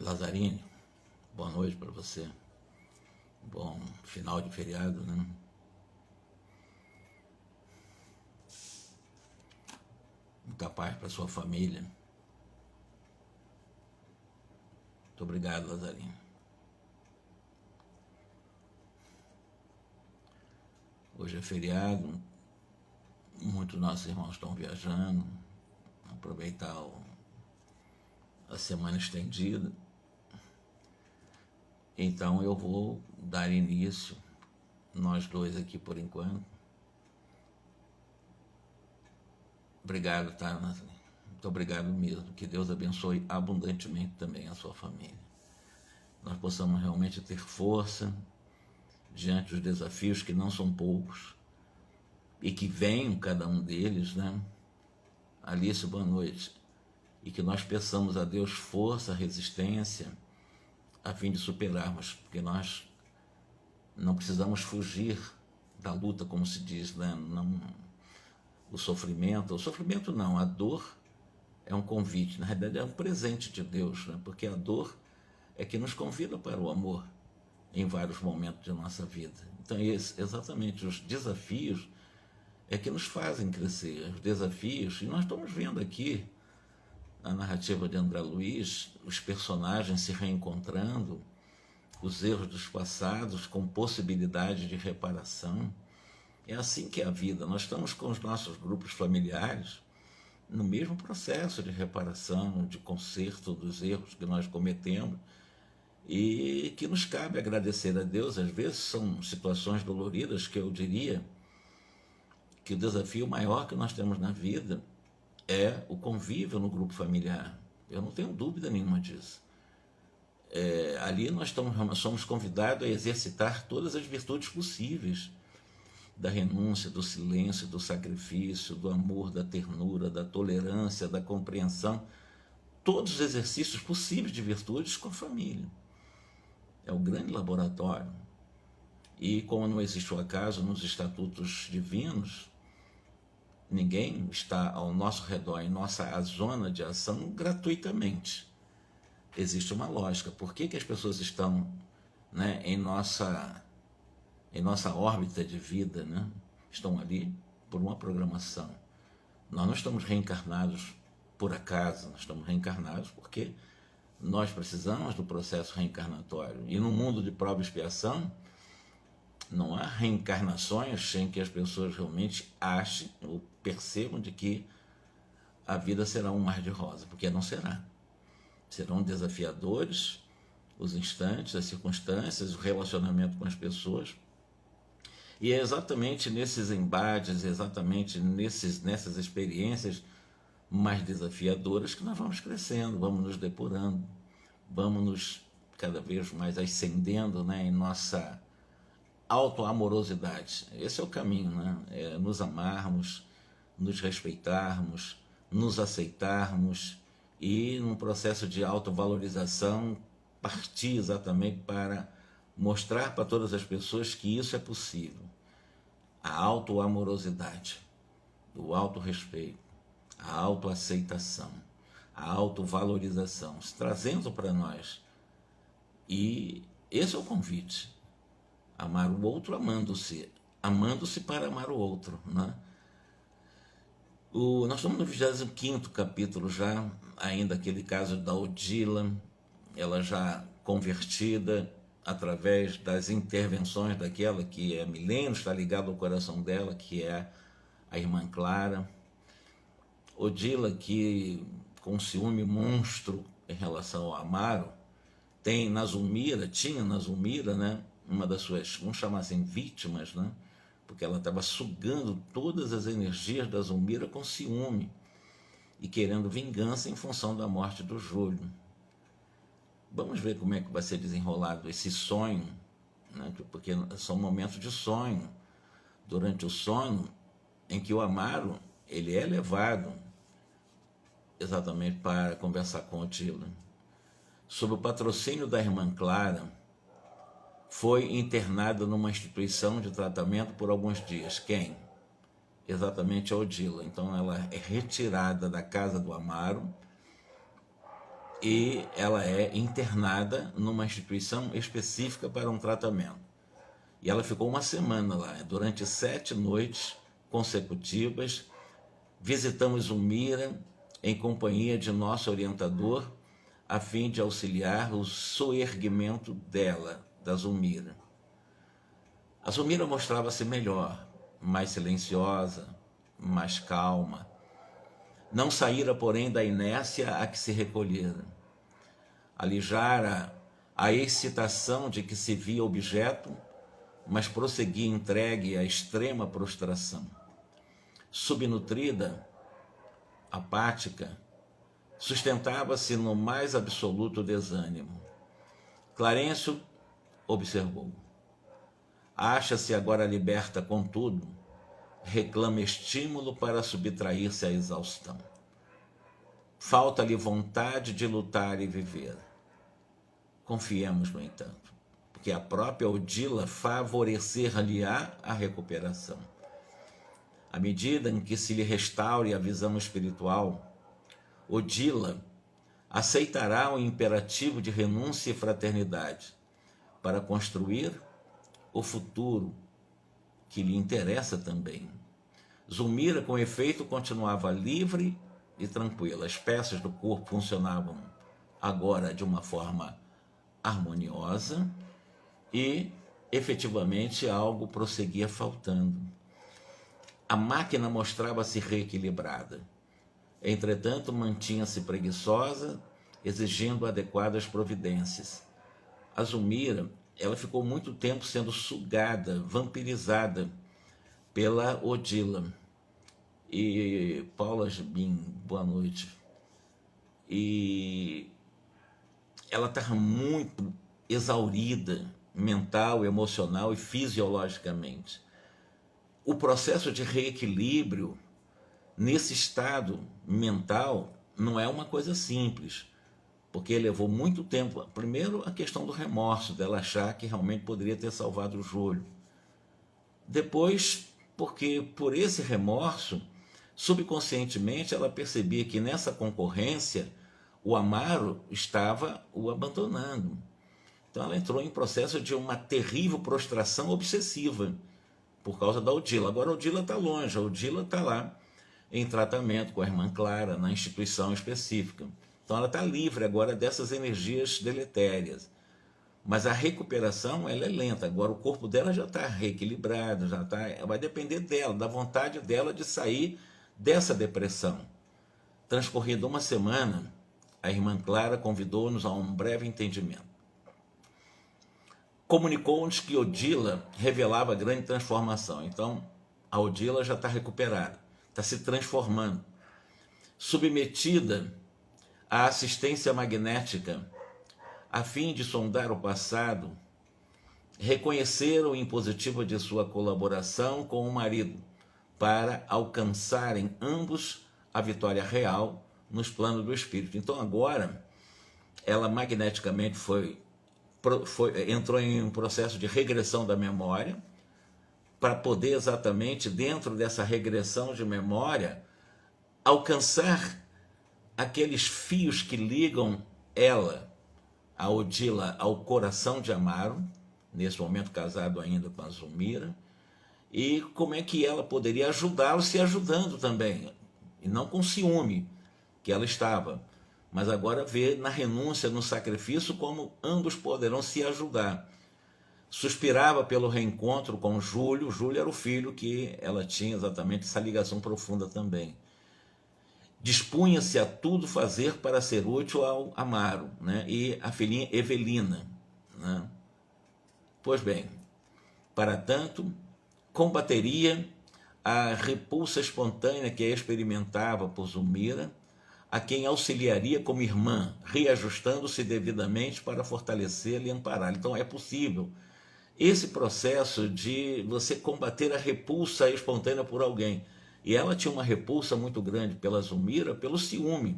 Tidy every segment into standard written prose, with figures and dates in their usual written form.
Lazarine, boa noite para você. Bom final de feriado, né? Muita paz para sua família. Muito obrigado, Lazarine. Hoje é feriado, muitos nossos irmãos estão viajando, aproveitar a semana estendida. Então eu vou dar início, nós dois aqui por enquanto. Obrigado, tá? Muito obrigado mesmo. Que Deus abençoe abundantemente também a sua família. Nós possamos realmente ter força diante dos desafios, que não são poucos, e que venham cada um deles, né? Alice, boa noite. E que nós peçamos a Deus força, resistência, a fim de superarmos, porque nós não precisamos fugir da luta, como se diz, né? Não, o sofrimento não, a dor é um convite, na realidade é um presente de Deus, né? Porque a dor é que nos convida para o amor em vários momentos de nossa vida. Então, exatamente, os desafios é que nos fazem crescer, os desafios, e nós estamos vendo aqui, na narrativa de André Luiz, os personagens se reencontrando, os erros dos passados com possibilidade de reparação. É assim que é a vida. Nós estamos com os nossos grupos familiares no mesmo processo de reparação, de conserto dos erros que nós cometemos, e que nos cabe agradecer a Deus. Às vezes são situações doloridas, que eu diria que o desafio maior que nós temos na vida é o convívio no grupo familiar. Eu não tenho dúvida nenhuma disso. Ali nós somos convidados a exercitar todas as virtudes possíveis, da renúncia, do silêncio, do sacrifício, do amor, da ternura, da tolerância, da compreensão, todos os exercícios possíveis de virtudes com a família. É o grande laboratório. E como não existe o acaso nos estatutos divinos, ninguém está ao nosso redor, em nossa zona de ação, gratuitamente. Existe uma lógica. Por que as pessoas estão, né, em nossa órbita de vida, né? Estão ali por uma programação. Nós não estamos reencarnados por acaso, nós estamos reencarnados porque nós precisamos do processo reencarnatório. E no mundo de prova e expiação, não há reencarnações sem que as pessoas realmente achem ou percebam de que a vida será um mar de rosa, porque não será. Serão desafiadores os instantes, as circunstâncias, o relacionamento com as pessoas. E é exatamente nesses embates, exatamente nessas experiências mais desafiadoras que nós vamos crescendo, vamos nos depurando, vamos nos cada vez mais ascendendo, né, em nossa autoamorosidade. Esse é o caminho, né? É nos amarmos, nos respeitarmos, nos aceitarmos e, num processo de autovalorização, partir exatamente para mostrar para todas as pessoas que isso é possível. A autoamorosidade, o autorrespeito, a autoaceitação, a autovalorização, se trazendo para nós. E esse é o convite. Amar o outro amando-se para amar o outro, né? Nós estamos no 25º capítulo já, ainda aquele caso da Odila, ela já convertida através das intervenções daquela que há milênios está ligada ao coração dela, que é a irmã Clara. Odila, que com ciúme monstro em relação ao Amaro, tinha na Zulmira, né, uma das suas, vamos chamar assim, vítimas, né, porque ela estava sugando todas as energias da Zulmira com ciúme e querendo vingança em função da morte do Júlio. Vamos ver como é que vai ser desenrolado esse sonho, né, porque são momentos de sonho. Durante o sono, em que o Amaro ele é levado exatamente para conversar com Odila. Sob o patrocínio da irmã Clara, foi internada numa instituição de tratamento por alguns dias. Quem? Exatamente a Odila. Então ela é retirada da casa do Amaro e ela é internada numa instituição específica para um tratamento. E ela ficou uma semana lá, durante 7 noites consecutivas. Visitamos Zulmira em companhia de nosso orientador, a fim de auxiliar o soerguimento dela, da Zulmira. A Zulmira mostrava-se melhor, mais silenciosa, mais calma. Não saíra, porém, da inércia a que se recolhera. Alijara a excitação de que se via objeto, mas prosseguia entregue à extrema prostração. Subnutrida, apática, sustentava-se no mais absoluto desânimo. Clarencio observou. Acha-se agora liberta, contudo, reclama estímulo para subtrair-se à exaustão. Falta-lhe vontade de lutar e viver. Confiemos, no entanto, porque a própria Odila favorecer-lhe-á a recuperação. À medida em que se lhe restaure a visão espiritual, Odila aceitará o imperativo de renúncia e fraternidade para construir o futuro que lhe interessa também. Zulmira, com efeito, continuava livre e tranquila. As peças do corpo funcionavam agora de uma forma harmoniosa e, efetivamente, algo prosseguia faltando. A máquina mostrava-se reequilibrada. Entretanto, mantinha-se preguiçosa, exigindo adequadas providências. A Zulmira, ela ficou muito tempo sendo sugada, vampirizada pela Odila. E Paula Jubim, boa noite. E ela estava muito exaurida, mental, emocional e fisiologicamente. O processo de reequilíbrio nesse estado mental não é uma coisa simples, porque levou muito tempo. Primeiro, a questão do remorso, dela achar que realmente poderia ter salvado o Júlio. Depois, porque por esse remorso, subconscientemente, ela percebia que nessa concorrência, o Amaro estava o abandonando. Então ela entrou em processo de uma terrível prostração obsessiva, por causa da Odila. Agora a Odila está longe, a Odila está lá em tratamento com a irmã Clara, na instituição específica. Então ela está livre agora dessas energias deletérias. Mas a recuperação, ela é lenta. Agora o corpo dela já está reequilibrado, já tá, vai depender dela, da vontade dela de sair dessa depressão. Transcorrida uma semana, a irmã Clara convidou-nos a um breve entendimento. Comunicou-nos que Odila revelava grande transformação. Então, a Odila já está recuperada, está se transformando. Submetida à assistência magnética, a fim de sondar o passado, reconheceram o impositivo de sua colaboração com o marido, para alcançarem ambos a vitória real nos planos do espírito. Então, agora, ela magneticamente entrou em um processo de regressão da memória, para poder exatamente, dentro dessa regressão de memória, alcançar aqueles fios que ligam ela, a Odila, ao coração de Amaro, nesse momento casado ainda com a Zulmira, e como é que ela poderia ajudá-lo se ajudando também, e não com ciúme que ela estava, mas agora vê na renúncia, no sacrifício, como ambos poderão se ajudar. Suspirava pelo reencontro com Júlio. Júlio era o filho que ela tinha exatamente essa ligação profunda também. Dispunha-se a tudo fazer para ser útil ao Amaro, né? E a filhinha Evelina, né? Pois bem, para tanto, combateria a repulsa espontânea que experimentava por Zulmira, a quem auxiliaria como irmã, reajustando-se devidamente para fortalecê-la e ampará-la. Então é possível esse processo de você combater a repulsa espontânea por alguém. E ela tinha uma repulsa muito grande pela Zulmira, pelo ciúme,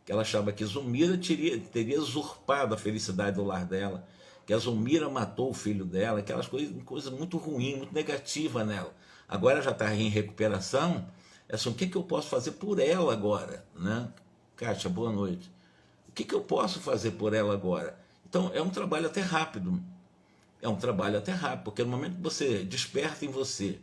que ela achava que Zulmira teria usurpado a felicidade do lar dela, que a Zulmira matou o filho dela, aquelas coisas muito ruins, muito negativas nela. Agora já está em recuperação, é assim, o que eu posso fazer por ela agora, né? Kátia, boa noite. O que eu posso fazer por ela agora? Então, é um trabalho até rápido. É um trabalho até rápido, porque no momento que você desperta em você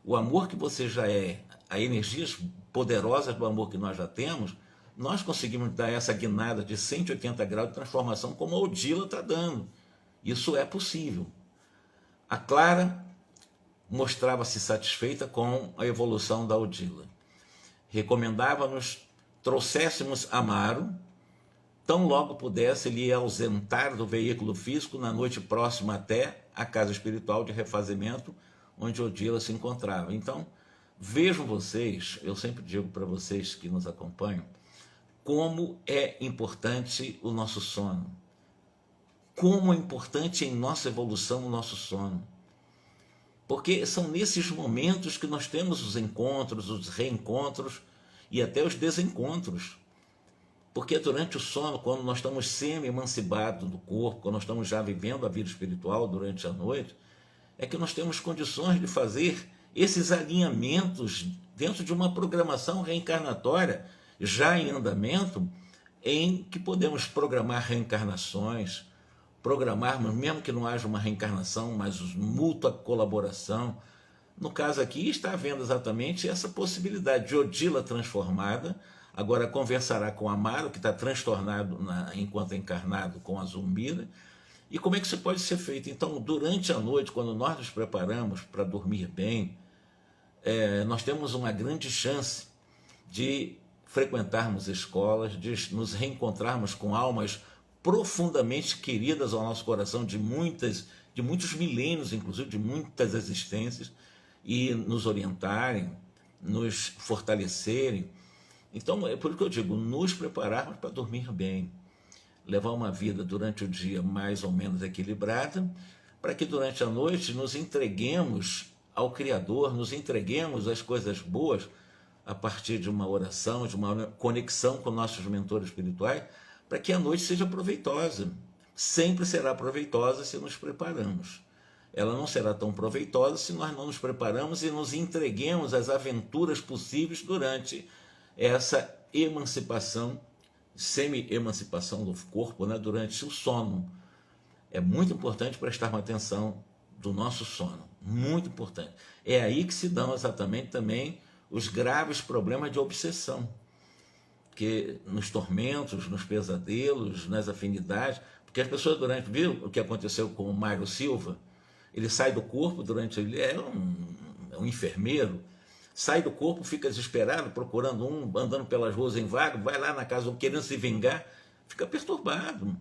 o amor que você já é, as energias poderosas do amor que nós já temos, nós conseguimos dar essa guinada de 180 graus de transformação como a Odila está dando. Isso é possível. A Clara mostrava-se satisfeita com a evolução da Odila. Recomendava-nos trouxéssemos Amaro, tão logo pudesse ele ia ausentar do veículo físico na noite próxima até a casa espiritual de refazimento, onde Odila se encontrava. Então, vejam vocês, eu sempre digo para vocês que nos acompanham, como é importante o nosso sono. Como é importante em nossa evolução o nosso sono. Porque são nesses momentos que nós temos os encontros, os reencontros e até os desencontros. Porque durante o sono, quando nós estamos semi-emancipados do corpo, quando nós estamos já vivendo a vida espiritual durante a noite, é que nós temos condições de fazer esses alinhamentos dentro de uma programação reencarnatória já em andamento, em que podemos programar reencarnações, programarmos, mesmo que não haja uma reencarnação, mas mútua colaboração. No caso aqui, está havendo exatamente essa possibilidade de Odila transformada, agora conversará com Amaro, que está transtornado enquanto encarnado com a Zulmira. E como é que isso pode ser feito? Então, durante a noite, quando nós nos preparamos para dormir bem, nós temos uma grande chance de frequentarmos escolas, de nos reencontrarmos com almas profundamente queridas ao nosso coração, de muitos milênios, inclusive de muitas existências, e nos orientarem, nos fortalecerem. Então, é por isso que eu digo, nos prepararmos para dormir bem, levar uma vida durante o dia mais ou menos equilibrada, para que durante a noite nos entreguemos ao Criador, nos entreguemos às coisas boas, a partir de uma oração, de uma conexão com nossos mentores espirituais, para que a noite seja proveitosa. Sempre será proveitosa se nos preparamos. Ela não será tão proveitosa se nós não nos preparamos e nos entreguemos às aventuras possíveis durante essa emancipação, semi-emancipação do corpo, né, durante o sono. É muito importante prestarmos atenção do nosso sono, muito importante. É aí que se dão exatamente também os graves problemas de obsessão, que nos tormentos, nos pesadelos, nas afinidades, porque as pessoas viu o que aconteceu com o Mário Silva? Ele sai do corpo durante, ele é um enfermeiro, sai do corpo, fica desesperado, procurando andando pelas ruas em vaga, vai lá na casa querendo se vingar, fica perturbado,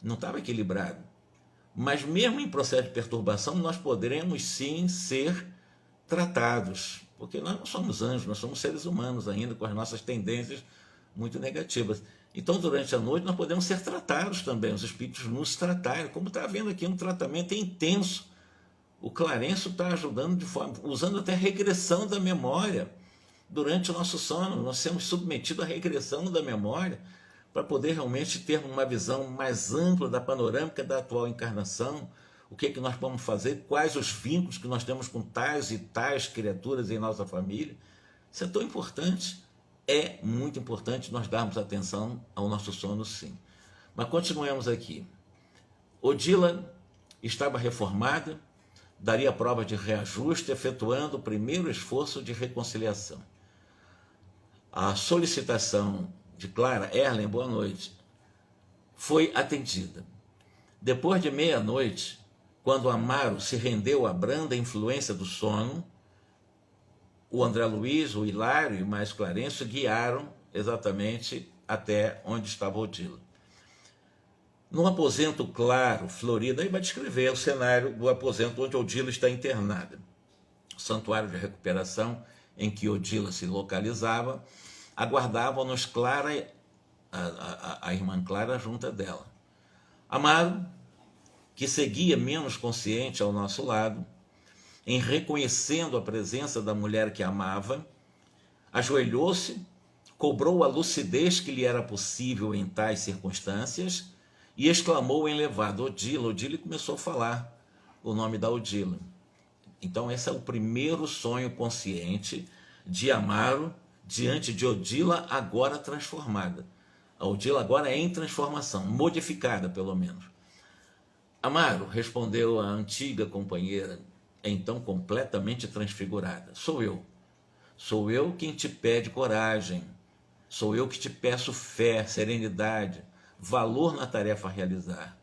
não estava equilibrado. Mas mesmo em processo de perturbação, nós poderemos sim ser tratados, porque nós não somos anjos, nós somos seres humanos ainda, com as nossas tendências muito negativas. Então, durante a noite, nós podemos ser tratados também, os espíritos nos tratarem, como está havendo aqui um tratamento intenso. O Clarencio está ajudando de forma, usando até regressão da memória durante o nosso sono. Nós somos submetidos à regressão da memória para poder realmente ter uma visão mais ampla da panorâmica da atual encarnação, o que é que nós vamos fazer, quais os vínculos que nós temos com tais e tais criaturas em nossa família. Isso é tão importante. É muito importante nós darmos atenção ao nosso sono, sim. Mas continuemos aqui. Odila estava reformada, daria prova de reajuste, efetuando o primeiro esforço de reconciliação. A solicitação de Clara, Erlen, boa noite, foi atendida. Depois de meia-noite, quando Amaro se rendeu à branda influência do sono, o André Luiz, o Hilário e mais Clarencio guiaram exatamente até onde estava Odila. Num aposento claro, florido, aí vai descrever o cenário do aposento onde Odila está internada. O santuário de recuperação em que Odila se localizava, aguardavam-nos Clara, a irmã Clara junto dela. Amaro, que seguia menos consciente ao nosso lado, em reconhecendo a presença da mulher que amava, ajoelhou-se, cobrou a lucidez que lhe era possível em tais circunstâncias e exclamou em elevado, Odila, Odila, e começou a falar o nome da Odila. Então esse é o primeiro sonho consciente de Amaro diante de Odila agora transformada. A Odila agora é em transformação, modificada pelo menos. Amaro, respondeu a antiga companheira, então completamente transfigurada. Sou eu. Sou eu quem te pede coragem. Sou eu que te peço fé, serenidade, valor na tarefa a realizar.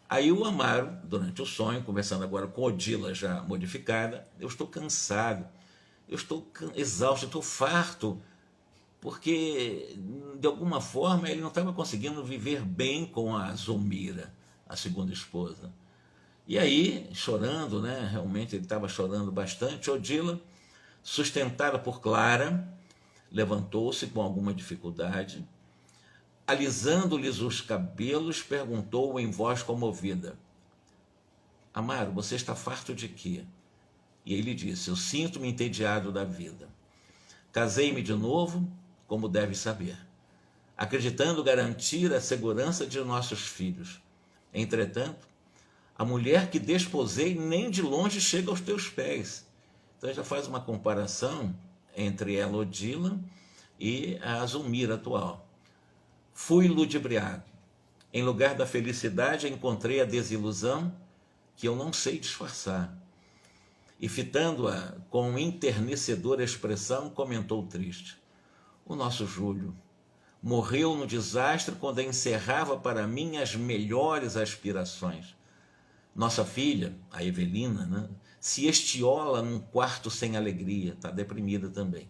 Aí o Amaro, durante o sonho, conversando agora com Odila já modificada, eu estou cansado, eu estou exausto, eu estou farto, porque de alguma forma ele não estava conseguindo viver bem com a Zulmira, a segunda esposa. E aí, chorando, né? Realmente ele estava chorando bastante. Odila, sustentada por Clara, levantou-se com alguma dificuldade, alisando-lhes os cabelos, perguntou em voz comovida: Amaro, você está farto de quê? E ele disse: eu sinto-me entediado da vida. Casei-me de novo, como deve saber, acreditando garantir a segurança de nossos filhos. Entretanto, a mulher que desposei nem de longe chega aos teus pés. Então já faz uma comparação entre ela, Odila, e a Zulmira atual. Fui ludibriado. Em lugar da felicidade encontrei a desilusão que eu não sei disfarçar. E fitando-a com enternecedora expressão, comentou triste: o nosso Júlio morreu no desastre quando encerrava para mim as melhores aspirações. Nossa filha, a Evelina, né, se estiola num quarto sem alegria, está deprimida também.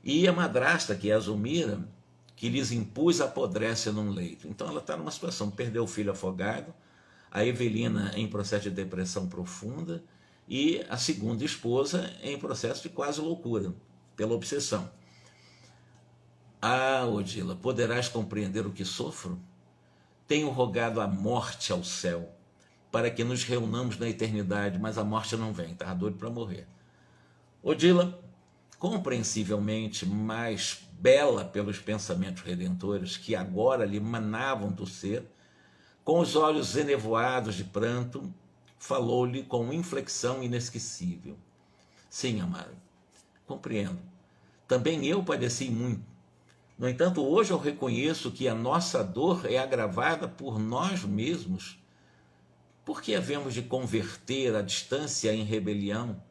E a madrasta, que é a Zulmira, que lhes impus, apodrece num leito. Então ela está numa situação, perdeu o filho afogado, a Evelina em processo de depressão profunda e a segunda esposa em processo de quase loucura, pela obsessão. Ah, Odila, poderás compreender o que sofro? Tenho rogado a morte ao céu, para que nos reunamos na eternidade, mas a morte não vem, estava doido para morrer. Odila, compreensivelmente mais bela pelos pensamentos redentores que agora lhe manavam do ser, com os olhos enevoados de pranto, falou-lhe com inflexão inesquecível: sim, Amaro, compreendo. Também eu padeci muito. No entanto, hoje eu reconheço que a nossa dor é agravada por nós mesmos. Por que havemos de converter a distância em rebelião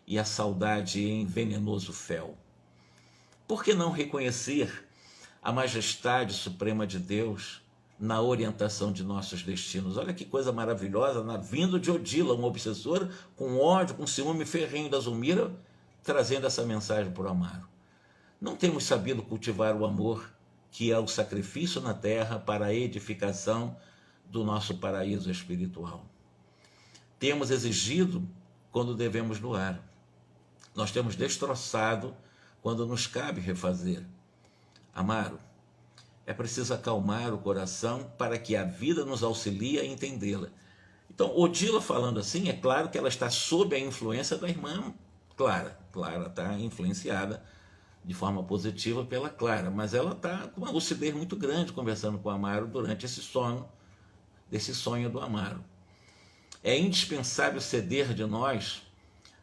e a saudade em venenoso fel? Por que não reconhecer a majestade suprema de Deus na orientação de nossos destinos? Olha que coisa maravilhosa, vindo de Odila, uma obsessora, com ódio, com ciúme ferrenho da Zulmira, trazendo essa mensagem para o Amaro. Não temos sabido cultivar o amor, que é o sacrifício na terra para a edificação do nosso paraíso espiritual. Temos exigido quando devemos doar. Nós temos destroçado quando nos cabe refazer. Amaro, é preciso acalmar o coração para que a vida nos auxilie a entendê-la. Então, Odila falando assim, é claro que ela está sob a influência da irmã Clara. Clara está influenciada de forma positiva pela Clara, mas ela está com uma lucidez muito grande conversando com o Amaro durante esse sono, desse sonho do Amaro. É indispensável ceder de nós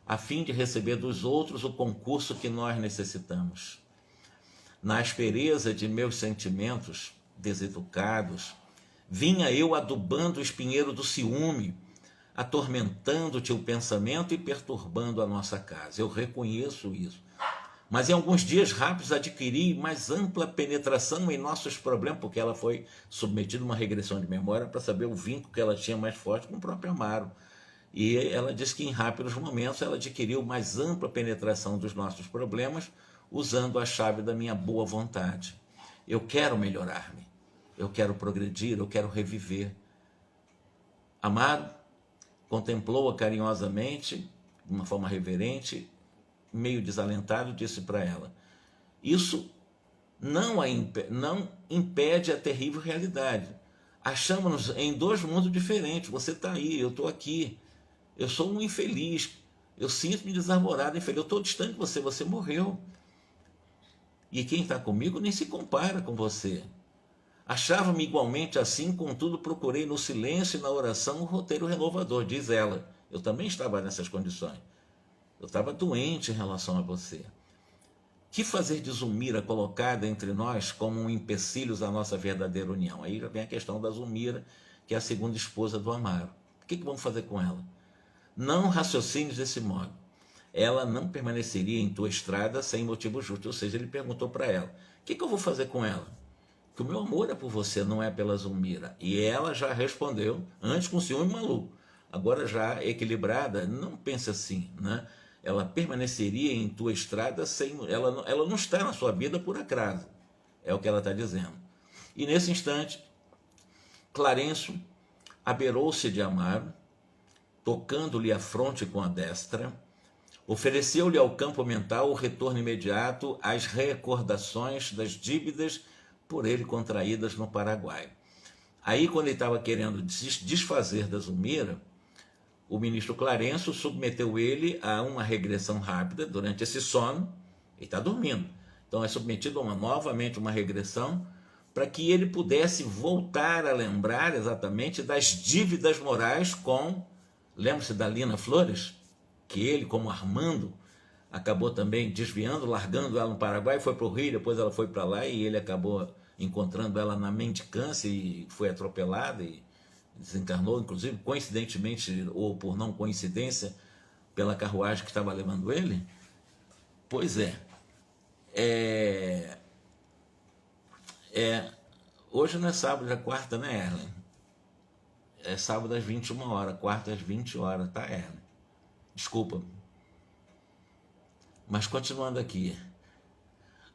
a fim de receber dos outros o concurso que nós necessitamos. Na aspereza de meus sentimentos deseducados, vinha eu adubando o espinheiro do ciúme, atormentando-te o pensamento e perturbando a nossa casa. Eu reconheço isso. Mas em alguns dias rápidos adquiri mais ampla penetração em nossos problemas, porque ela foi submetida a uma regressão de memória para saber o vínculo que ela tinha mais forte com o próprio Amaro. E ela diz que em rápidos momentos ela adquiriu mais ampla penetração dos nossos problemas, usando a chave da minha boa vontade. Eu quero melhorar-me, eu quero progredir, eu quero reviver. Amaro contemplou-a carinhosamente, de uma forma reverente, meio desalentado, disse para ela: isso não impede a terrível realidade. Achamos-nos em dois mundos diferentes. Você está aí, eu estou aqui. Eu sou um infeliz. Eu sinto-me desarvorado, infeliz. Eu estou distante de você, você morreu. E quem está comigo nem se compara com você. Achava-me igualmente assim, contudo procurei no silêncio e na oração um roteiro renovador, diz ela. Eu também estava nessas condições. Eu estava doente em relação a você. Que fazer de Zulmira colocada entre nós como um empecilho à nossa verdadeira união? Aí já vem a questão da Zulmira, que é a segunda esposa do Amaro. O que vamos fazer com ela? Não raciocines desse modo. Ela não permaneceria em tua estrada sem motivo justo. Ou seja, ele perguntou para ela, o que eu vou fazer com ela? Que o meu amor é por você, não é pela Zulmira. E ela já respondeu, antes com ciúme maluco, agora já equilibrada, não pensa assim, né? Ela permaneceria em tua estrada sem... Ela não está na sua vida por acaso, é o que ela está dizendo. E nesse instante, Clarencio abeirou-se de Amaro, tocando-lhe a fronte com a destra, ofereceu-lhe ao campo mental o retorno imediato às recordações das dívidas por ele contraídas no Paraguai. Aí, quando ele estava querendo desfazer da Zulmira, o ministro Clarencio submeteu ele a uma regressão rápida durante esse sono. Ele está dormindo. Então é submetido novamente uma regressão para que ele pudesse voltar a lembrar exatamente das dívidas morais com... Lembra-se da Lina Flores? Que ele, como Armando, acabou também desviando, largando ela no Paraguai, foi para o Rio, depois ela foi para lá e ele acabou encontrando ela na mendicância e foi atropelada e desencarnou, inclusive, coincidentemente, ou por não coincidência, pela carruagem que estava levando ele. Pois hoje não é sábado, é quarta, né, Erlen? É sábado às 21 horas, quarta às 20 horas, tá, Erlen? Desculpa. Mas continuando aqui.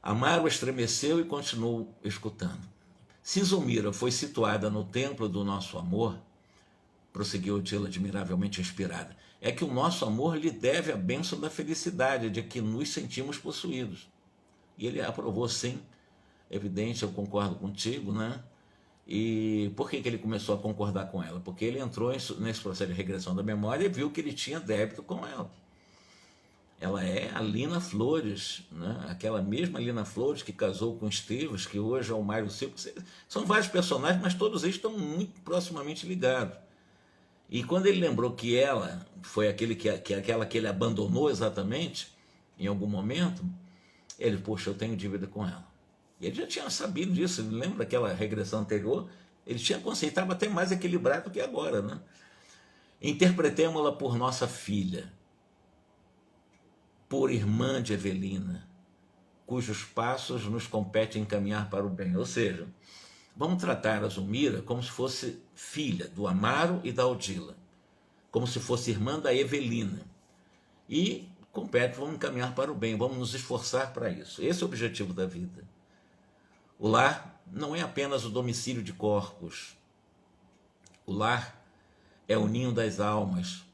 Amaro estremeceu e continuou escutando. Se Zulmira foi situada no templo do nosso amor, prosseguiu Odila admiravelmente inspirada, é que o nosso amor lhe deve a bênção da felicidade, de que nos sentimos possuídos. E ele aprovou, sim, evidente, eu concordo contigo, né? E por que ele começou a concordar com ela? Porque ele entrou nesse processo de regressão da memória e viu que ele tinha débito com ela. Ela é a Lina Flores, né? Aquela mesma Lina Flores que casou com Esteves, que hoje é o Mário Silva. São vários personagens, mas todos eles estão muito proximamente ligados. E quando ele lembrou que ela foi aquela que ele abandonou exatamente, em algum momento, ele, poxa, eu tenho dívida com ela. E ele já tinha sabido disso, ele lembra daquela regressão anterior, ele tinha consciência, estava até mais equilibrado do que agora, né? Interpretemos-la por nossa filha, por irmã de Evelina, cujos passos nos compete encaminhar para o bem. Ou seja, vamos tratar a Zulmira como se fosse filha do Amaro e da Odila, como se fosse irmã da Evelina. E compete, vamos encaminhar para o bem, vamos nos esforçar para isso. Esse é o objetivo da vida. O lar não é apenas o domicílio de corpos. O lar é o ninho das almas,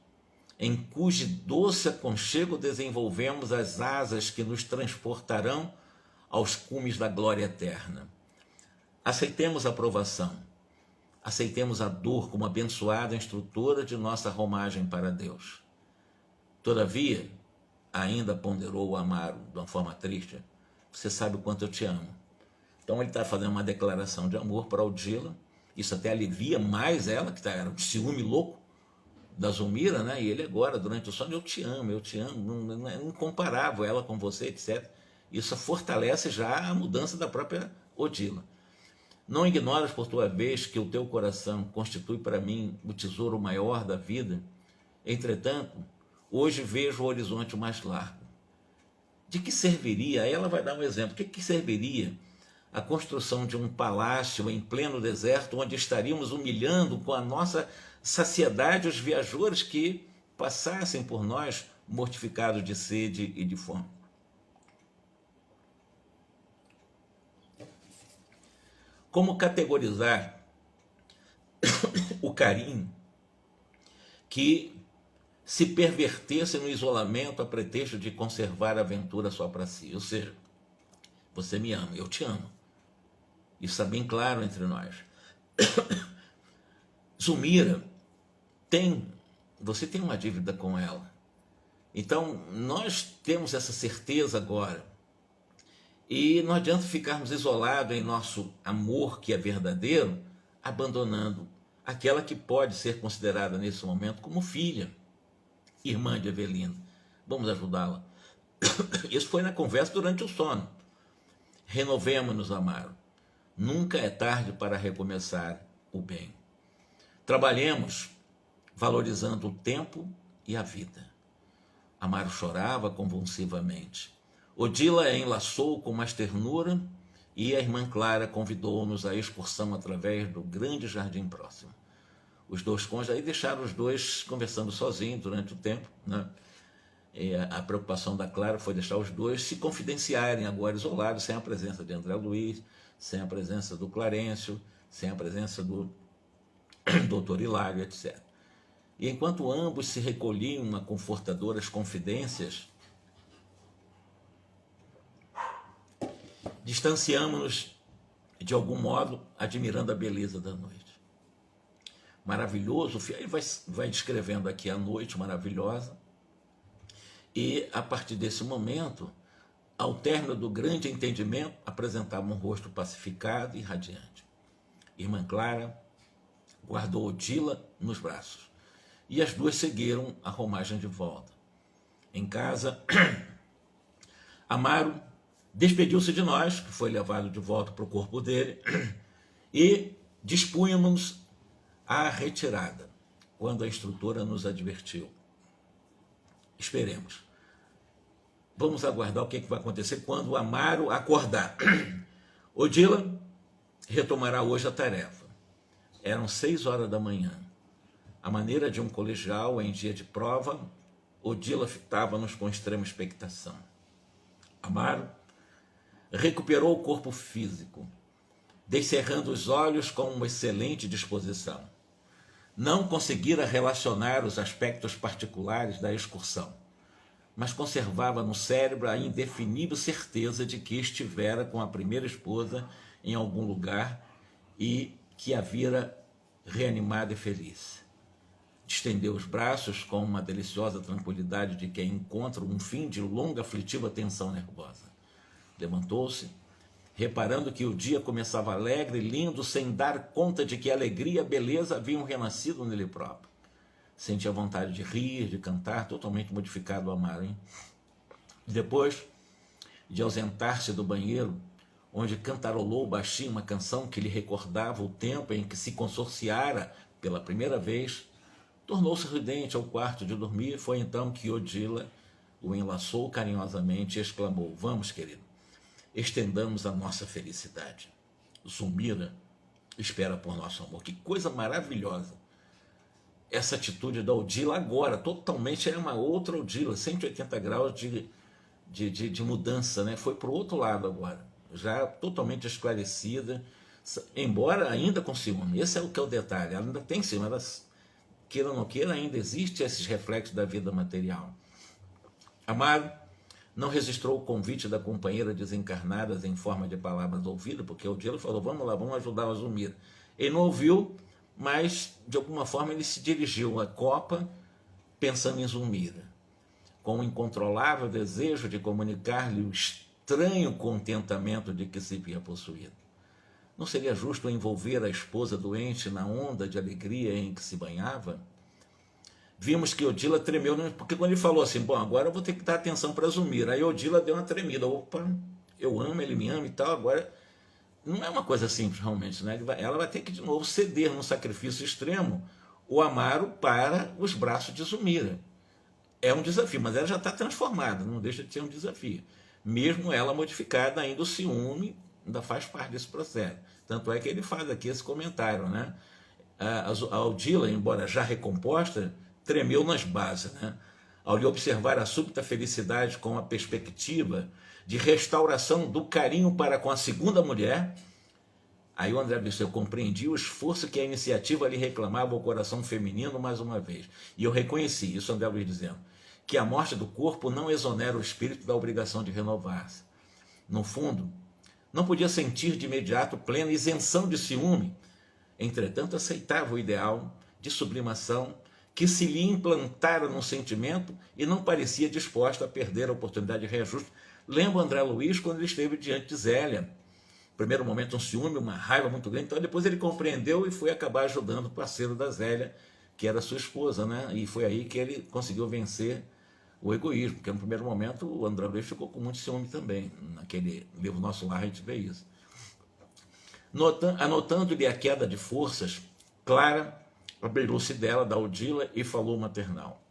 em cujo doce aconchego desenvolvemos as asas que nos transportarão aos cumes da glória eterna. Aceitemos a provação, aceitemos a dor como abençoada instrutora de nossa romagem para Deus. Todavia, ainda ponderou o Amaro de uma forma triste, você sabe o quanto eu te amo. Então ele está fazendo uma declaração de amor para Odila, isso até alivia mais ela, que era um ciúme louco da Zulmira, né? E ele agora, durante o sono, eu te amo, não é incomparável ela com você, etc. Isso fortalece já a mudança da própria Odila. Não ignoras, por tua vez, que o teu coração constitui para mim o tesouro maior da vida. Entretanto, hoje vejo o horizonte mais largo. De que serviria, aí ela vai dar um exemplo, de que serviria a construção de um palácio em pleno deserto, onde estaríamos humilhando com a nossa saciedade os viajores que passassem por nós mortificados de sede e de fome? Como categorizar o carinho que se pervertesse no isolamento a pretexto de conservar a aventura só para si? Ou seja, você me ama, eu te amo. Isso está bem claro entre nós. Zulmira, você tem uma dívida com ela. Então, nós temos essa certeza agora. E não adianta ficarmos isolados em nosso amor, que é verdadeiro, abandonando aquela que pode ser considerada nesse momento como filha, irmã de Evelina. Vamos ajudá-la. Isso foi na conversa durante o sono. Renovemo-nos, Amaro. Nunca é tarde para recomeçar o bem. Trabalhemos valorizando o tempo e a vida. Amaro chorava convulsivamente. Odila a enlaçou com mais ternura e a irmã Clara convidou-nos à excursão através do grande jardim próximo. Os dois cônjuges aí deixaram os dois conversando sozinhos durante o tempo, né? E a preocupação da Clara foi deixar os dois se confidenciarem agora isolados, sem a presença de André Luiz, sem a presença do Clarencio, sem a presença do doutor Hilário, etc. E enquanto ambos se recolhiam a confortadoras confidências, distanciamos-nos de algum modo, admirando a beleza da noite. Maravilhoso, ele vai descrevendo aqui a noite maravilhosa, e a partir desse momento, ao término do grande entendimento, apresentava um rosto pacificado e radiante. Irmã Clara guardou Odila nos braços, e as duas seguiram a romagem de volta. Em casa, Amaro despediu-se de nós, que foi levado de volta para o corpo dele, e dispunhamos à retirada, quando a instrutora nos advertiu: esperemos. Vamos aguardar o que vai acontecer quando o Amaro acordar. Odila retomará hoje a tarefa. Eram 6 horas da manhã. À maneira de um colegial em dia de prova, Odila fitava-nos com extrema expectação. Amaro recuperou o corpo físico, descerrando os olhos com uma excelente disposição. Não conseguira relacionar os aspectos particulares da excursão, mas conservava no cérebro a indefinível certeza de que estivera com a primeira esposa em algum lugar e que a vira reanimada e feliz. Distendeu os braços com uma deliciosa tranquilidade de quem encontra um fim de longa aflitiva tensão nervosa. Levantou-se, reparando que o dia começava alegre e lindo, sem dar conta de que a alegria e a beleza haviam renascido nele próprio. Sentia vontade de rir, de cantar, totalmente modificado o Amaro, hein? Depois de ausentar-se do banheiro, onde cantarolou baixinho uma canção que lhe recordava o tempo em que se consorciara pela primeira vez, tornou-se ridente ao quarto de dormir. Foi então que Odila o enlaçou carinhosamente e exclamou: vamos, querido, estendamos a nossa felicidade. Zulmira espera por nosso amor. Que coisa maravilhosa essa atitude da Odila agora, totalmente é uma outra Odila, 180 graus de mudança, né? Foi para o outro lado agora, já totalmente esclarecida, embora ainda com ciúme. Esse é o que é o detalhe, ela ainda tem ciúme, ela, queira ou não queira, ainda existe esses reflexos da vida material. Amaro não registrou o convite da companheira desencarnada em forma de palavras ouvidas, porque Odila falou: vamos lá, vamos ajudar a Zulmira. Ele não ouviu, mas de alguma forma ele se dirigiu à copa pensando em Zulmira, com um incontrolável desejo de comunicar-lhe o estranho contentamento de que se via possuído. Não seria justo envolver a esposa doente na onda de alegria em que se banhava? Vimos que Odila tremeu, porque quando ele falou assim: bom, agora eu vou ter que dar atenção para Zulmira, aí Odila deu uma tremida: opa, eu amo, ele me ama e tal, agora... Não é uma coisa simples, realmente, né? Ela vai ter que, de novo, ceder num sacrifício extremo o Amaro para os braços de Zulmira. É um desafio, mas ela já está transformada, não deixa de ser um desafio. Mesmo ela modificada, ainda o ciúme ainda faz parte desse processo. Tanto é que ele faz aqui esse comentário, né? A Odila, embora já recomposta, tremeu nas bases, né? Ao lhe observar a súbita felicidade com a perspectiva de restauração do carinho para com a segunda mulher, aí o André disse: eu compreendi o esforço que a iniciativa lhe reclamava ao coração feminino mais uma vez. E eu reconheci, isso André Luiz dizendo, que a morte do corpo não exonera o espírito da obrigação de renovar-se. No fundo, não podia sentir de imediato plena isenção de ciúme, entretanto aceitava o ideal de sublimação que se lhe implantara num sentimento e não parecia disposta a perder a oportunidade de reajuste. Lembra André Luiz quando ele esteve diante de Zélia. No primeiro momento um ciúme, uma raiva muito grande, então depois ele compreendeu e foi acabar ajudando o parceiro da Zélia, que era sua esposa, né? E foi aí que ele conseguiu vencer o egoísmo, porque no primeiro momento o André Luiz ficou com muito ciúme também. Naquele livro Nosso Lar a gente vê isso. Anotando-lhe a queda de forças, Clara abriu-se dela da Odila e falou maternal.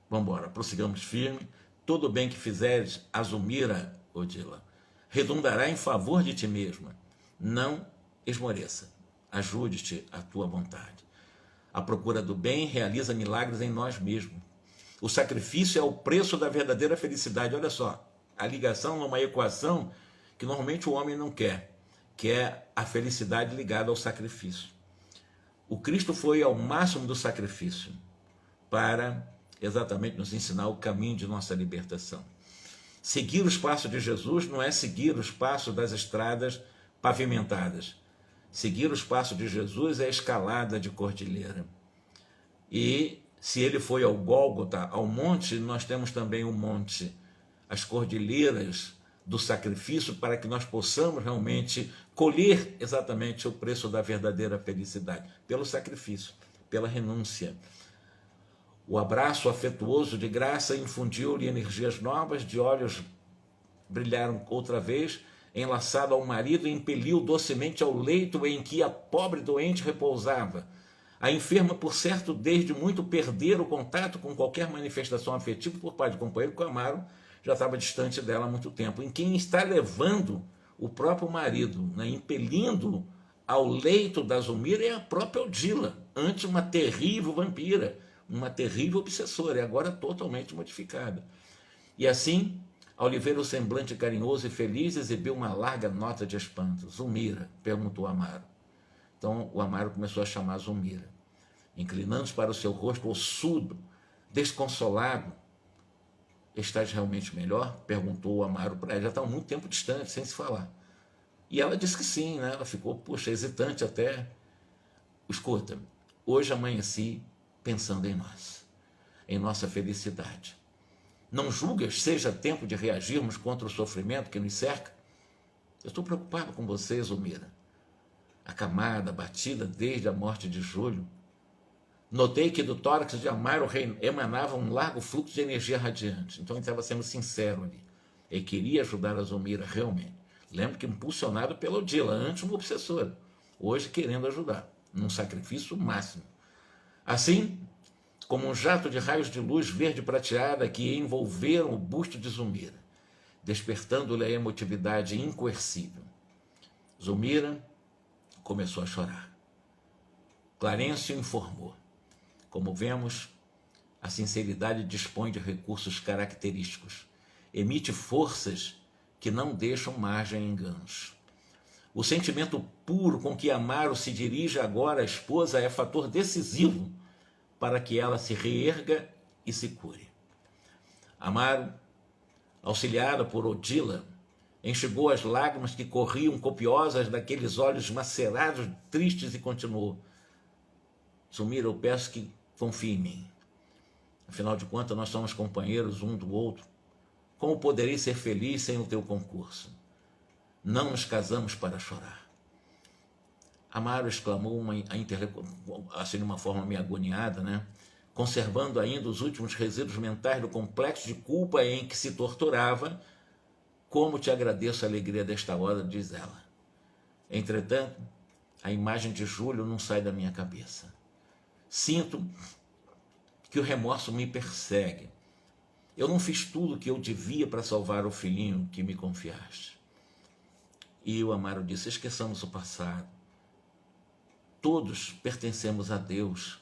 Vamos embora, prossigamos firme. Todo o bem que fizeres a Zulmira, Odila, redundará em favor de ti mesma. Não esmoreça. Ajude-te a tua vontade. A procura do bem realiza milagres em nós mesmos. O sacrifício é o preço da verdadeira felicidade. Olha só, a ligação numa equação que normalmente o homem não quer, que é a felicidade ligada ao sacrifício. O Cristo foi ao máximo do sacrifício para exatamente nos ensinar o caminho de nossa libertação. Seguir os passos de Jesus não é seguir os passos das estradas pavimentadas. Seguir os passos de Jesus é a escalada de cordilheira. E se ele foi ao Gólgota, ao monte, nós temos também o monte, as cordilheiras do sacrifício, para que nós possamos realmente colher exatamente o preço da verdadeira felicidade, pelo sacrifício, pela renúncia. O abraço afetuoso de graça infundiu-lhe energias novas, de olhos brilharam outra vez, enlaçado ao marido, impeliu docemente ao leito em que a pobre doente repousava. A enferma, por certo, desde muito perder o contato com qualquer manifestação afetiva por parte do companheiro, porque o Amaro já estava distante dela há muito tempo. Em quem está levando o próprio marido, né, impelindo ao leito da Zulmira, é a própria Odila, antes uma terrível vampira, uma terrível obsessora, e agora totalmente modificada. E assim, ao lhe ver o semblante carinhoso e feliz, exibiu uma larga nota de espanto. Zulmira, perguntou Amaro. Então o Amaro começou a chamar Zulmira. Inclinando-se para o seu rosto ossudo, desconsolado. Estás realmente melhor? Perguntou o Amaro para ela. Já estava muito tempo distante, sem se falar. E ela disse que sim, né? Ela ficou, puxa, hesitante até. Escuta, hoje amanheci pensando em nós, em nossa felicidade. Não julgas seja tempo de reagirmos contra o sofrimento que nos cerca? Eu estou preocupado com você, Zulmira. Acamada, abatida desde a morte de Júlio. Notei que do tórax de Amaro emanava um largo fluxo de energia radiante. Então ele estava sendo sincero ali. Ele queria ajudar a Zulmira realmente. Lembro que impulsionado pela Odila, antes uma obsessora. Hoje querendo ajudar, num sacrifício máximo. Assim, como um jato de raios de luz verde prateada que envolveram o busto de Zulmira, despertando-lhe a emotividade incoercível. Zulmira começou a chorar. Clarencio informou. Como vemos, a sinceridade dispõe de recursos característicos, emite forças que não deixam margem a enganos. O sentimento puro com que Amaro se dirige agora à esposa é fator decisivo para que ela se reerga e se cure. Amaro, auxiliada por Odila, enxugou as lágrimas que corriam copiosas daqueles olhos macerados, tristes, e continuou. Zulmira, eu peço que confie em mim. Afinal de contas, nós somos companheiros um do outro. Como poderei ser feliz sem o teu concurso? Não nos casamos para chorar. Amaro exclamou, assim de uma forma meio agoniada, né? Conservando ainda os últimos resíduos mentais do complexo de culpa em que se torturava. Como te agradeço a alegria desta hora, diz ela. Entretanto, a imagem de Júlio não sai da minha cabeça. Sinto que o remorso me persegue. Eu não fiz tudo o que eu devia para salvar o filhinho que me confiaste. E o Amaro disse, esqueçamos o passado. Todos pertencemos a Deus.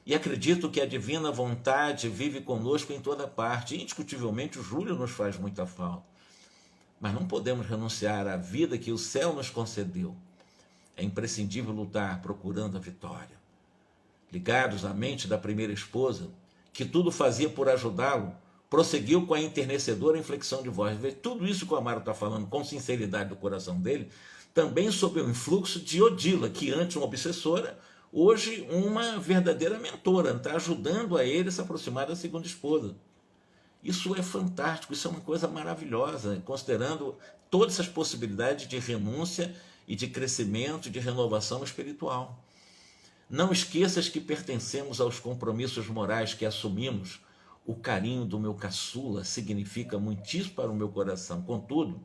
E acredito que a divina vontade vive conosco em toda parte. Indiscutivelmente, o Júlio nos faz muita falta. Mas não podemos renunciar à vida que o céu nos concedeu. É imprescindível lutar procurando a vitória. Ligados à mente da primeira esposa, que tudo fazia por ajudá-lo, prosseguiu com a enternecedora inflexão de voz. Tudo isso que o Amaro está falando com sinceridade do coração dele, também sob o influxo de Odila, que antes uma obsessora, hoje uma verdadeira mentora, está ajudando a ele a se aproximar da segunda esposa. Isso é fantástico, isso é uma coisa maravilhosa, considerando todas essas possibilidades de renúncia e de crescimento, de renovação espiritual. Não esqueças que pertencemos aos compromissos morais que assumimos o carinho do meu caçula significa muitíssimo para o meu coração. Contudo,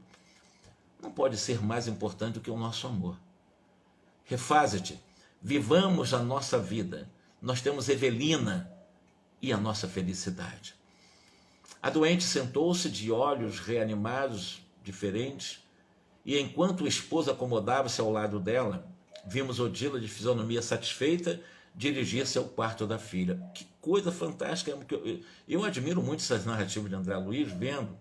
não pode ser mais importante do que o nosso amor. Refaze-te, vivamos a nossa vida. Nós temos Evelina e a nossa felicidade. A doente sentou-se de olhos reanimados, diferentes, e enquanto o esposo acomodava-se ao lado dela, vimos Odila, de fisionomia satisfeita, dirigir-se ao quarto da filha. Que coisa fantástica! Eu admiro muito essas narrativas de André Luiz, vendo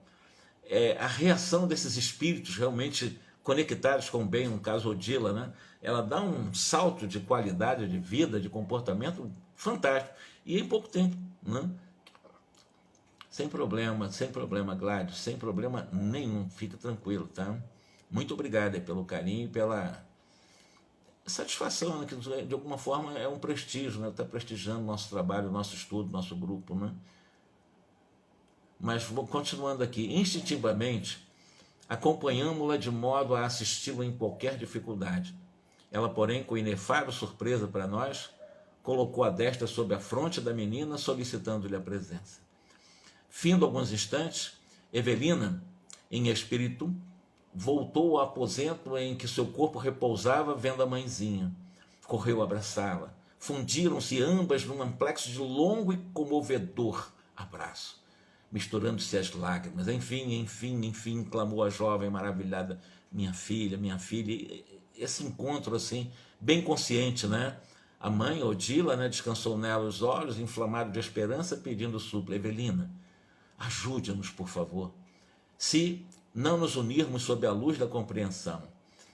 a reação desses espíritos realmente conectados com o bem, no caso Odila, né? Ela dá um salto de qualidade de vida, de comportamento fantástico, e em pouco tempo, né? Sem problema, Gladys, sem problema nenhum, fica tranquilo, tá? Muito obrigado pelo carinho e pela satisfação, né? Que de alguma forma é um prestígio, né? Está prestigiando o nosso trabalho, o nosso estudo, nosso grupo, né? Mas vou continuando aqui. Instintivamente, acompanhamos-la de modo a assisti-la em qualquer dificuldade. Ela, porém, com inefável surpresa para nós, colocou a destra sobre a fronte da menina, solicitando-lhe a presença. Findo alguns instantes, Evelina, em espírito, voltou ao aposento em que seu corpo repousava, vendo a mãezinha. Correu abraçá-la. Fundiram-se ambas num amplexo de longo e comovedor abraço, misturando-se as lágrimas. Enfim, clamou a jovem maravilhada. Minha filha. Esse encontro, assim, bem consciente, né? A mãe, Odila, né, descansou nela os olhos, inflamado de esperança, pedindo súplica. Evelina, ajude-nos, por favor. Se não nos unirmos sob a luz da compreensão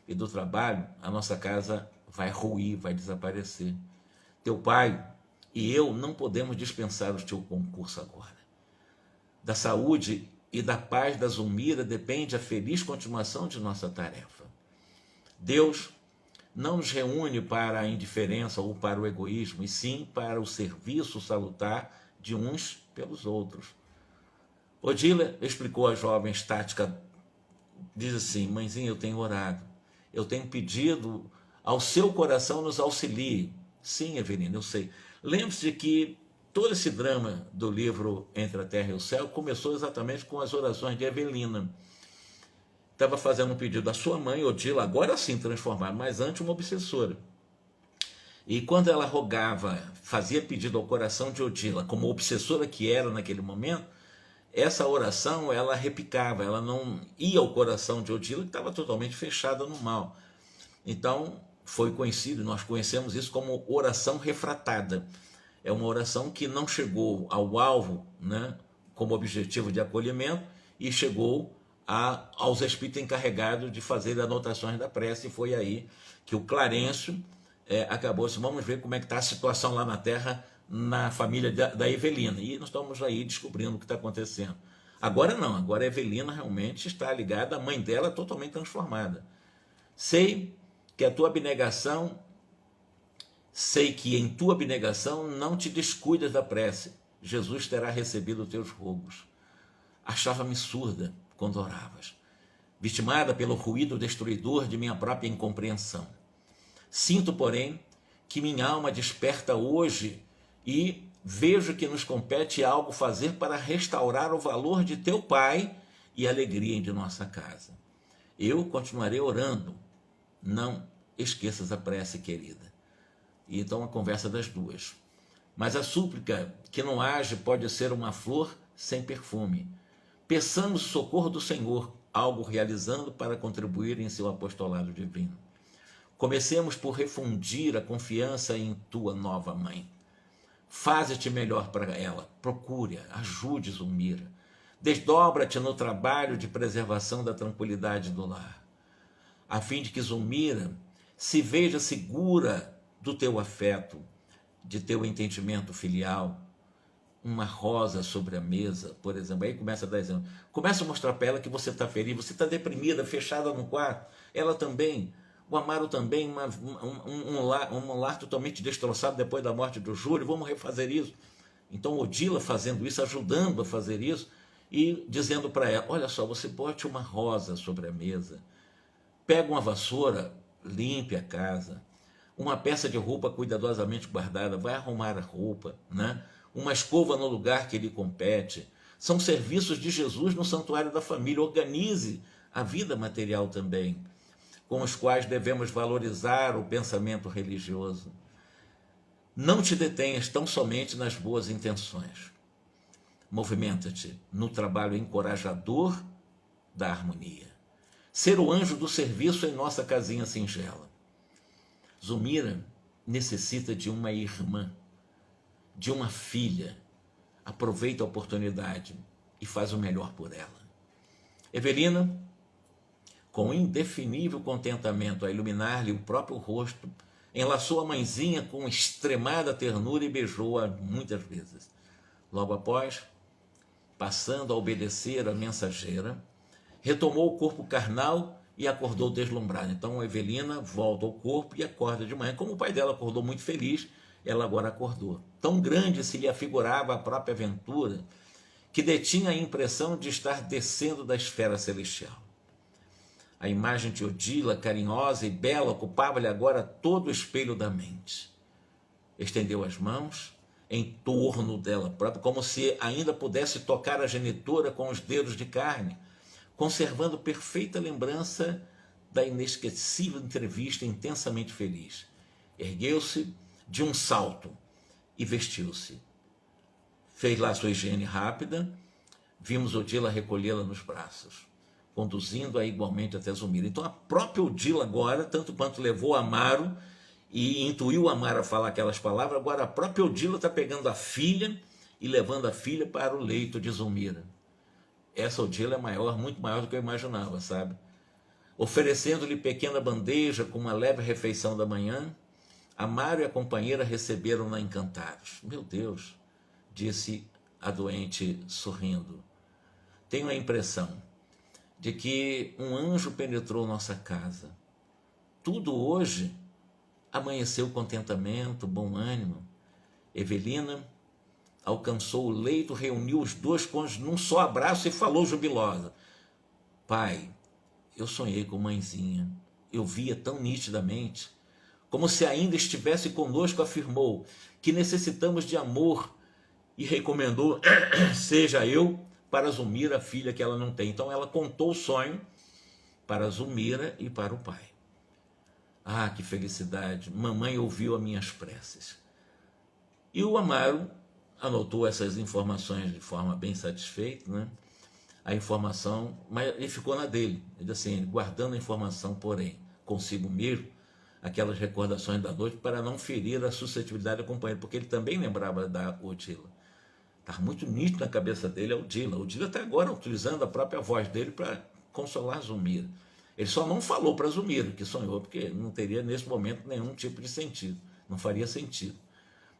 e do trabalho, a nossa casa vai ruir, vai desaparecer. Teu pai e eu não podemos dispensar o teu concurso agora. Da saúde e da paz da Zulmira depende a feliz continuação de nossa tarefa. Deus não nos reúne para a indiferença ou para o egoísmo, e sim para o serviço salutar de uns pelos outros. Odila explicou à jovem estática, diz assim: mãezinha, eu tenho orado, eu tenho pedido ao seu coração nos auxilie. Sim, Evelina, eu sei. Lembre-se que todo esse drama do livro Entre a Terra e o Céu começou exatamente com as orações de Evelina. Estava fazendo um pedido à sua mãe, Odila, agora sim transformada, mas antes uma obsessora. E quando ela rogava, fazia pedido ao coração de Odila, como obsessora que era naquele momento, essa oração ela repicava, ela não ia ao coração de Odila, que estava totalmente fechada no mal. Então foi conhecido, nós conhecemos isso como oração refratada. É uma oração que não chegou ao alvo, né, como objetivo de acolhimento, e chegou aos espíritos encarregados de fazer anotações da prece, e foi aí que o Clarencio acabou assim, vamos ver como é que está a situação lá na Terra, na família da Evelina, e nós estamos aí descobrindo o que está acontecendo. Agora não, agora a Evelina realmente está ligada, a mãe dela totalmente transformada. Sei que em tua abnegação não te descuidas da prece, Jesus terá recebido os teus rogos. Achava-me surda quando oravas, vitimada pelo ruído destruidor de minha própria incompreensão. Sinto, porém, que minha alma desperta hoje e vejo que nos compete algo fazer para restaurar o valor de teu Pai e a alegria de nossa casa. Eu continuarei orando, não esqueças a prece, querida. E então a conversa das duas. Mas a súplica que não age pode ser uma flor sem perfume. Peçamos o socorro do Senhor, algo realizando para contribuir em seu apostolado divino. Comecemos por refundir a confiança em tua nova mãe. Faze-te melhor para ela, procure-a, ajude Zulmira. Desdobra-te no trabalho de preservação da tranquilidade do lar, a fim de que Zulmira se veja segura do teu afeto, de teu entendimento filial. Uma rosa sobre a mesa, por exemplo, aí começa a dar exemplo. Começa a mostrar para ela que você está feliz, você está deprimida, fechada no quarto, ela também, o Amaro também, um lar totalmente destroçado depois da morte do Júlio, vamos refazer isso. Então Odila fazendo isso, ajudando a fazer isso, e dizendo para ela, olha só, você bote uma rosa sobre a mesa, pega uma vassoura, limpe a casa, uma peça de roupa cuidadosamente guardada, vai arrumar a roupa, né? uma escova no lugar que lhe compete. São serviços de Jesus no santuário da família. Organize a vida material também, com os quais devemos valorizar o pensamento religioso. Não te detenhas tão somente nas boas intenções. Movimenta-te no trabalho encorajador da harmonia. Ser o anjo do serviço em nossa casinha singela. Zulmira necessita de uma irmã, de uma filha. Aproveita a oportunidade e faz o melhor por ela. Evelina, com indefinível contentamento a iluminar-lhe o próprio rosto, enlaçou a mãezinha com extremada ternura e beijou-a muitas vezes. Logo após, passando a obedecer a mensageira, retomou o corpo carnal e acordou deslumbrada. Então, a Evelina volta ao corpo e acorda de manhã. Como o pai dela acordou muito feliz, ela agora acordou. Tão grande se lhe afigurava a própria aventura, que detinha a impressão de estar descendo da esfera celestial. A imagem de Odila, carinhosa e bela, ocupava-lhe agora todo o espelho da mente. Estendeu as mãos em torno dela própria, como se ainda pudesse tocar a genitora com os dedos de carne, conservando perfeita lembrança da inesquecível entrevista intensamente feliz. Ergueu-se de um salto e vestiu-se. Fez lá sua higiene rápida, vimos Odila recolhê-la nos braços, conduzindo-a igualmente até Zulmira. Então a própria Odila agora, tanto quanto levou Amaro e intuiu Amaro a falar aquelas palavras, agora a própria Odila está pegando a filha e levando a filha para o leito de Zulmira. Essa Odila é maior, muito maior do que eu imaginava, sabe? Oferecendo-lhe pequena bandeja com uma leve refeição da manhã, Amaro e a companheira receberam-na encantados. Meu Deus, disse a doente sorrindo. Tenho a impressão de que um anjo penetrou nossa casa. Tudo hoje amanheceu contentamento, bom ânimo. Evelina alcançou o leito, reuniu os dois cônjuges num só abraço e falou jubilosa. Pai, eu sonhei com mãezinha. Eu via tão nitidamente, como se ainda estivesse conosco, afirmou que necessitamos de amor e recomendou, seja eu, para Zulmira, a filha que ela não tem. Então ela contou o sonho para Zulmira e para o pai. Ah, que felicidade! Mamãe ouviu as minhas preces. E o Amaro anotou essas informações de forma bem satisfeita, né? A informação, mas ele ficou na dele, ele assim, guardando a informação, porém, consigo mesmo, aquelas recordações da noite, para não ferir a suscetibilidade do companheiro, porque ele também lembrava da Odila. Estava muito nítido na cabeça dele a Odila. A Odila está agora utilizando a própria voz dele para consolar Zulmira. Ele só não falou para Zulmira que sonhou, porque não teria nesse momento nenhum tipo de sentido, não faria sentido.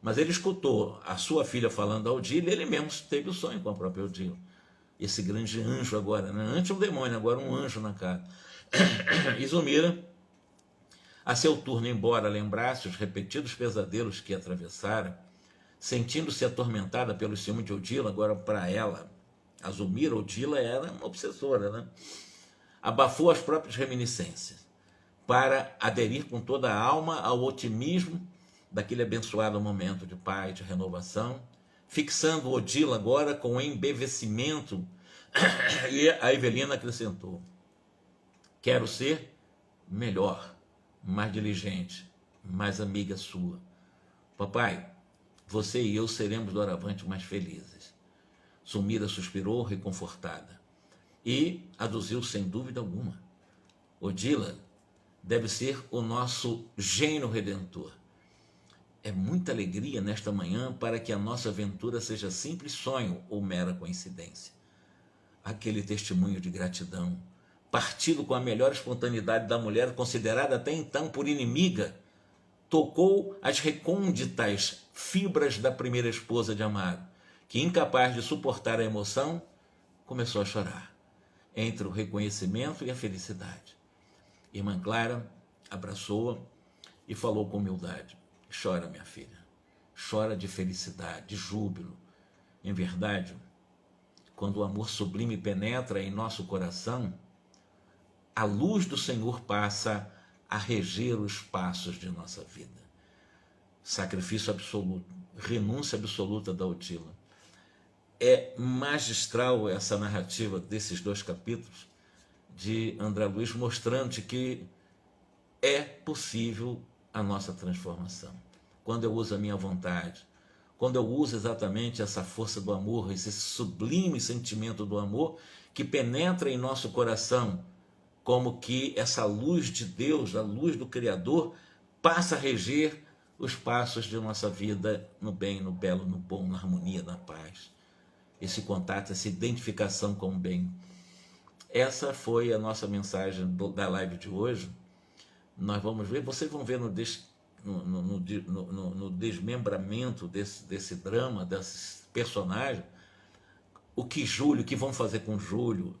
Mas ele escutou a sua filha falando a Odila e ele mesmo teve o sonho com a própria Odila. Esse grande anjo agora, né? Antes um demônio, agora um anjo na casa. E Zulmira, a seu turno, embora lembrasse os repetidos pesadelos que atravessara, sentindo-se atormentada pelo ciúme de Odila, agora para ela, a Zulmira, Odila era uma obsessora, né? Abafou as próprias reminiscências para aderir com toda a alma ao otimismo daquele abençoado momento de paz, de renovação, fixando Odila agora com embevecimento, e a Evelina acrescentou: quero ser melhor, mais diligente, mais amiga sua. Papai, você e eu seremos doravante mais felizes. Zulmira suspirou, reconfortada, e aduziu sem dúvida alguma: Odila deve ser o nosso gênio redentor. É muita alegria nesta manhã para que a nossa aventura seja simples sonho ou mera coincidência. Aquele testemunho de gratidão, partido com a melhor espontaneidade da mulher, considerada até então por inimiga, tocou as recônditas fibras da primeira esposa de Amaro, que, incapaz de suportar a emoção, começou a chorar, entre o reconhecimento e a felicidade. Irmã Clara abraçou-a e falou com humildade: chora, minha filha, chora de felicidade, de júbilo. Em verdade, quando o amor sublime penetra em nosso coração, a luz do Senhor passa a reger os passos de nossa vida. Sacrifício absoluto. renúncia absoluta da Odila. É magistral essa narrativa desses 2 capítulos de André Luiz, mostrando que é possível a nossa transformação. Quando eu uso a minha vontade, quando eu uso exatamente essa força do amor, esse sublime sentimento do amor que penetra em nosso coração, como que essa luz de Deus, a luz do Criador, passa a reger os passos de nossa vida no bem, no belo, no bom, na harmonia, na paz. Esse contato, essa identificação com o bem. Essa foi a nossa mensagem da live de hoje. Nós vamos ver, vocês vão ver no desmembramento desse drama, desses personagens, o que vão fazer com Júlio,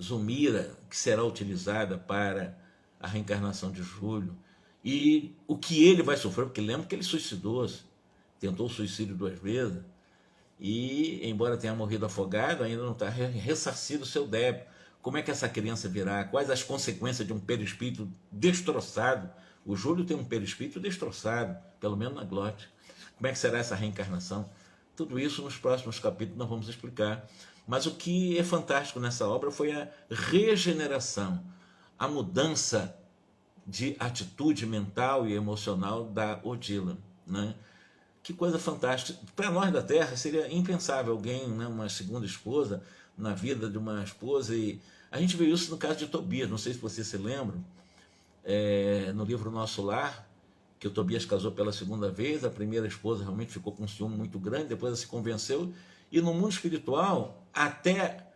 Zulmira, que será utilizada para a reencarnação de Júlio, e o que ele vai sofrer, porque lembra que ele suicidou-se, tentou o suicídio 2 vezes, e embora tenha morrido afogado, ainda não está ressarcido o seu débito. Como é que essa criança virá? Quais as consequências de um perispírito destroçado? O Júlio tem um perispírito destroçado, pelo menos na glote. Como é que será essa reencarnação? Tudo isso nos próximos capítulos nós vamos explicar. Mas o que é fantástico nessa obra foi a regeneração, a mudança de atitude mental e emocional da Odila, né? Que coisa fantástica. Para nós da Terra seria impensável alguém, né, uma segunda esposa na vida de uma esposa. E a gente viu isso no caso de Tobias, não sei se vocês se lembram, no livro Nosso Lar, que o Tobias casou pela 2ª vez, a primeira esposa realmente ficou com um ciúme muito grande, depois ela se convenceu, e no mundo espiritual, até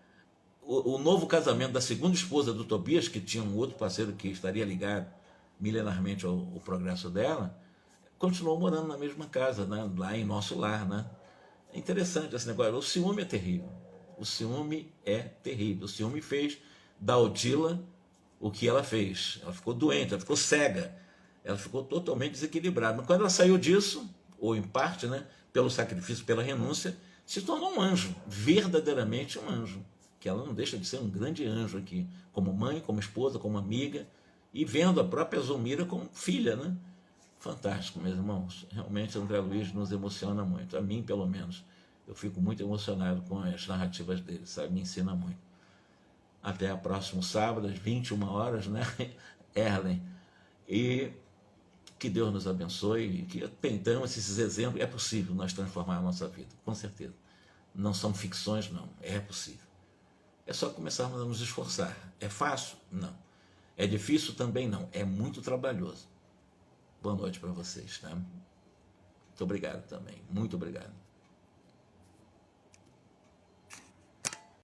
o novo casamento da 2ª esposa do Tobias, que tinha um outro parceiro que estaria ligado milenarmente ao progresso dela, continuou morando na mesma casa, né? Lá em Nosso Lar, né? É interessante esse negócio. O ciúme é terrível. O ciúme é terrível. O ciúme fez da Odila o que ela fez. Ela ficou doente, ela ficou cega, ela ficou totalmente desequilibrada. Mas quando ela saiu disso, ou em parte, né, pelo sacrifício, pela renúncia, se tornou um anjo, verdadeiramente um anjo. Que ela não deixa de ser um grande anjo aqui, como mãe, como esposa, como amiga, e vendo a própria Zulmira como filha, né? Fantástico, meus irmãos. Realmente André Luiz nos emociona muito. A mim, pelo menos. Eu fico muito emocionado com as narrativas dele, sabe? Me ensina muito. Até o próximo sábado, às 21 horas, né? Erlen. E que Deus nos abençoe e que tentamos esses exemplos. É possível nós transformar a nossa vida, com certeza. Não são ficções, não. É possível. É só começarmos a nos esforçar. É fácil? Não. É difícil? Também não. É muito trabalhoso. Boa noite para vocês, tá? Muito obrigado também. Muito obrigado.